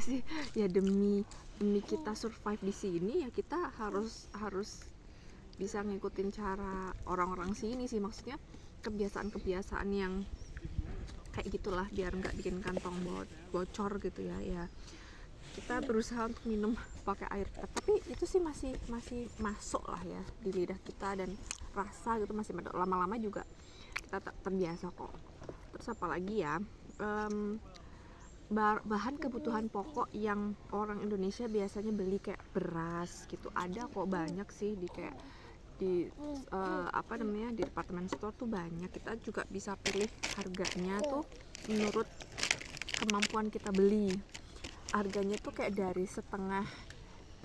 sih ya, demi kita survive di sini ya kita harus bisa ngikutin cara orang-orang sini sih, maksudnya kebiasaan yang kayak gitulah, biar nggak bikin kantong bocor gitu ya. Kita berusaha untuk minum pakai air tap, tapi itu sih masih masuk lah ya di lidah kita, dan rasa gitu masih lama-lama juga kita terbiasa kok. Terus apalagi ya, bahan kebutuhan pokok yang orang Indonesia biasanya beli kayak beras gitu, ada kok banyak sih di di departemen store tuh banyak. Kita juga bisa pilih harganya tuh menurut kemampuan kita beli. Harganya tuh kayak dari setengah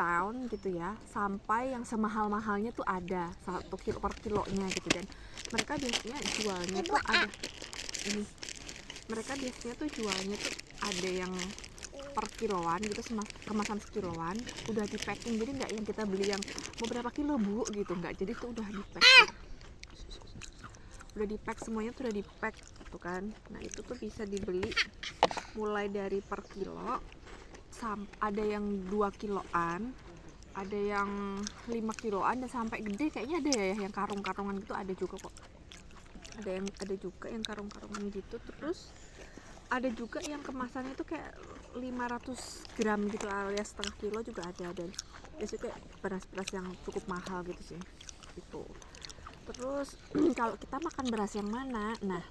pound gitu ya, sampai yang semahal-mahalnya tuh ada 1 kilo per kilonya gitu. Dan mereka biasanya jualnya tuh ada yang per kiloan gitu, kemasan sekiloan udah di packing, jadi nggak yang kita beli yang mau berapa kilo bu gitu, nggak. Jadi tuh udah di pack semuanya tuh udah di pack gitu kan. Nah itu tuh bisa dibeli mulai dari per kilo, ada yang 2 kiloan, ada yang 5 kiloan, dan sampai gede kayaknya ada ya yang karung-karungan gitu, ada juga kok. Ada juga yang karung-karungan gitu. Terus ada juga yang kemasannya itu kayak 500 gram gitu alias setengah kilo juga ada, dan biasanya kayak beras-beras yang cukup mahal gitu sih itu. Terus kalau kita makan beras yang mana, nah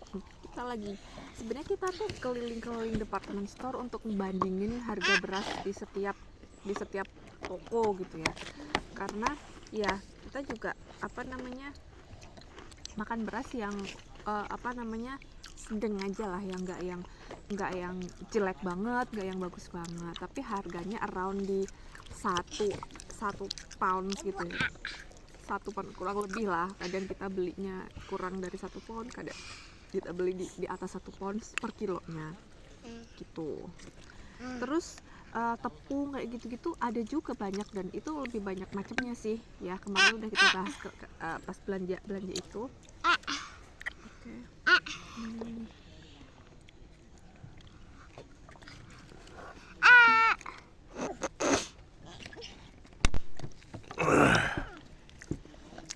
sebenarnya kita tuh keliling-keliling department store untuk membandingin harga beras di setiap toko gitu ya, karena ya kita juga makan beras yang sedang aja lah, yang nggak yang jelek banget, nggak yang bagus banget, tapi harganya around di satu pound gitu ya, 1 pound kurang lebih lah. Kadang kita belinya kurang dari 1 pound, kadang kita beli di atas 1 pound per kilonya gitu. Terus tepung kayak gitu-gitu ada juga banyak, dan itu lebih banyak macamnya sih ya. Kemarin udah kita bahas pas belanja itu. Okay.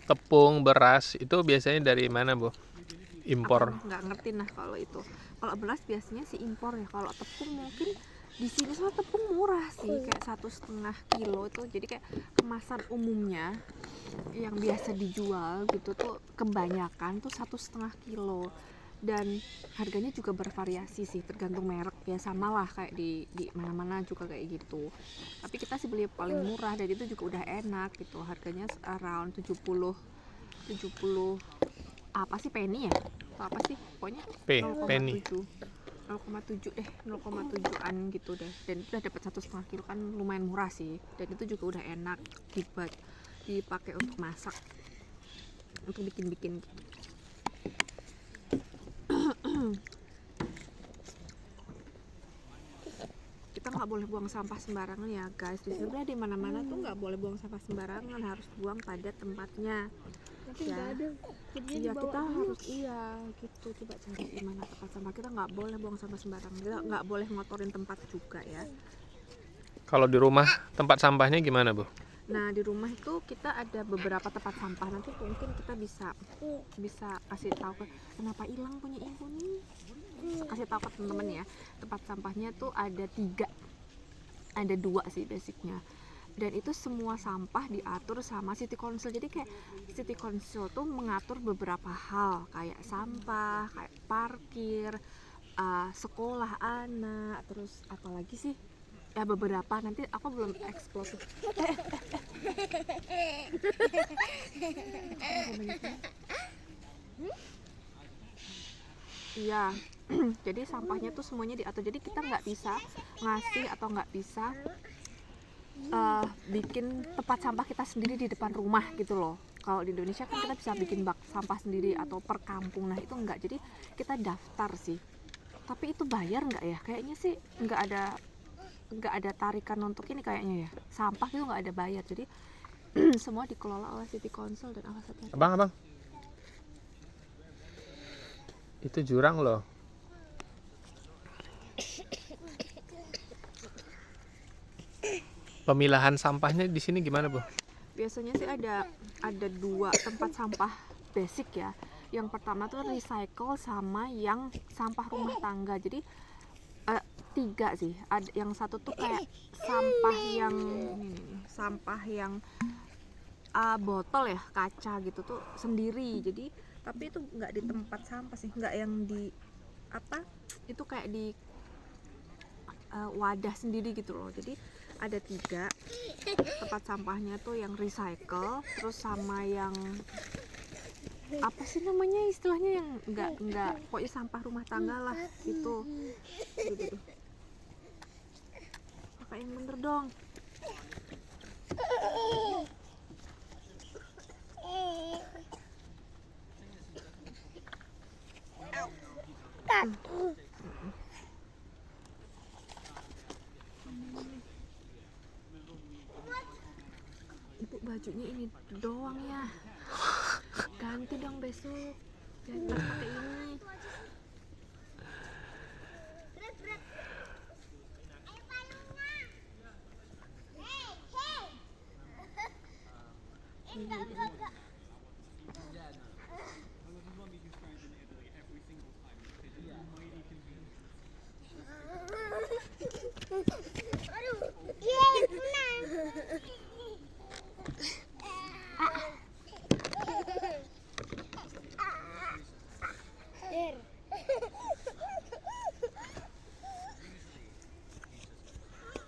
Tepung, beras itu biasanya dari mana, Bu? Impor? Nggak ngerti nah kalau itu. Kalau beras biasanya sih impor ya. Kalau tepung mungkin di sini soalnya tepung murah sih, kayak 1,5 kilo itu. Jadi kayak kemasan umumnya yang biasa dijual gitu tuh kebanyakan tuh 1,5 kilo, dan harganya juga bervariasi sih tergantung merek ya, sama lah kayak di mana-mana juga kayak gitu. Tapi kita sih beli paling murah, dan itu juga udah enak gitu. Harganya around 70 apa sih, penny ya atau apa sih, pokoknya penny 0,7an gitu deh. Dan udah dapat 1,5 kilo kan lumayan murah sih, dan itu juga udah enak dipakai untuk masak, untuk bikin gitu. Kita nggak boleh buang sampah sembarangan ya guys. Sebenarnya di mana-mana tuh nggak boleh buang sampah sembarangan, harus buang pada tempatnya. Tapi nggak ada. Iya kita harus gitu, coba cari di mana tempat sampah. Kita nggak boleh buang sampah sembarangan, kita nggak boleh ngotorin tempat juga ya. Kalau di rumah tempat sampahnya gimana, Bu? Nah di rumah itu kita ada beberapa tempat sampah. Nanti mungkin kita bisa kasih tahu kenapa hilang punya ibu nih. Kasih tahu ke teman-teman ya. Tempat sampahnya tuh ada 2 sih basicnya. Dan itu semua sampah diatur sama City Council. Jadi kayak City Council tuh mengatur beberapa hal, kayak sampah, kayak parkir, sekolah anak, terus apalagi sih ya beberapa, nanti aku belum explore. Iya. Jadi sampahnya tuh semuanya diatur, jadi kita nggak bisa ngasih atau nggak bisa bikin tempat sampah kita sendiri di depan rumah gitu loh. Kalau di Indonesia kan kita bisa bikin bak sampah sendiri atau per kampung. Nah itu enggak, jadi kita daftar sih. Tapi itu bayar nggak ya? Kayaknya sih nggak ada tarikan untuk ini kayaknya ya. Sampah itu nggak ada bayar, jadi semua dikelola oleh City Council dan awas hati-hati. Abang. Itu jurang loh. Pemilahan sampahnya di sini gimana, Bu? Biasanya sih ada dua tempat sampah basic ya. Yang pertama tuh recycle sama yang sampah rumah tangga. Jadi tiga sih. Ada yang satu tuh kayak sampah yang ini nih, sampah yang botol ya, kaca gitu tuh sendiri. Jadi tapi itu nggak di tempat sampah sih, nggak yang di apa? Itu kayak di wadah sendiri gitu loh. Jadi ada tiga tempat sampahnya tuh, yang recycle, terus sama yang apa sih namanya istilahnya, yang nggak pokoknya sampah rumah tangga lah itu gitu. Pakai yang bener dong. Ibu bajunya ini doang ya, ganti dong besok, jangan pakai ini.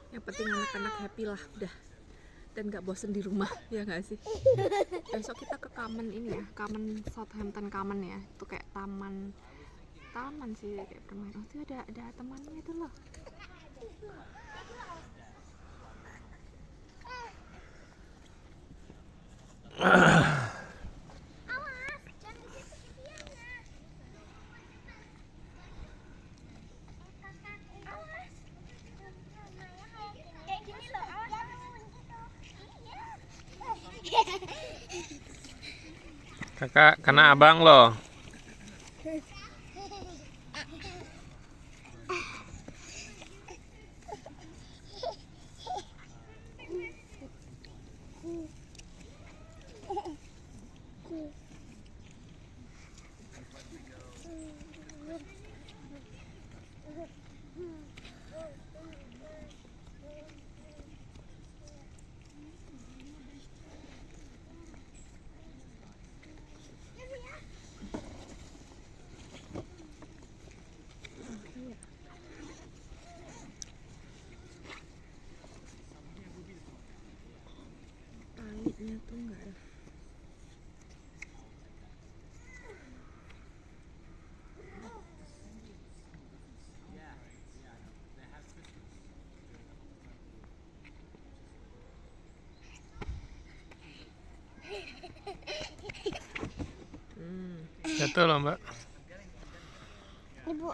Yang penting anak-anak happy lah udah, dan nggak bosen di rumah ya nggak sih. Besok kita ke Kamen ini ya, Kamen Southampton Kamen ya, itu kayak taman sih, kayak bermain. Oh itu ada temannya itu loh. Kakak kena abang loh. Talinya tuh nggak ada. Jatuh loh, Mbak. Ibu,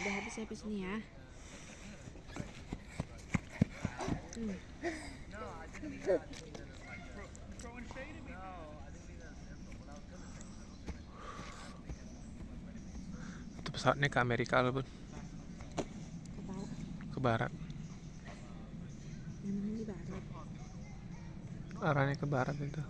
Udah habis nih ya. Itu pesawatnya ke Amerika loh, Bun. Ke barat. Yang mana di barat? Arahnya ke barat itu.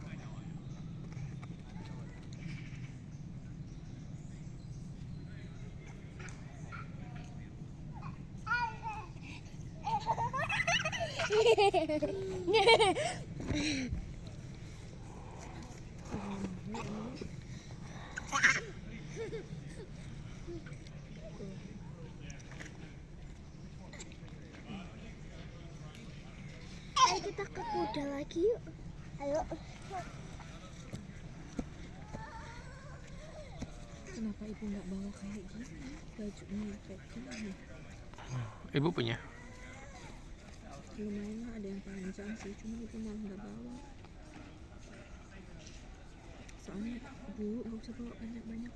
ayo kita ke kuda lagi yuk. Ayo. Kenapa ibu nggak bawa kayak gini? Bajunya kayak gini. Ibu punya? Lumayan lah, ada yang panjang sih, cuma ibu nggak bawa. Soalnya bu nggak usah bawa banyak.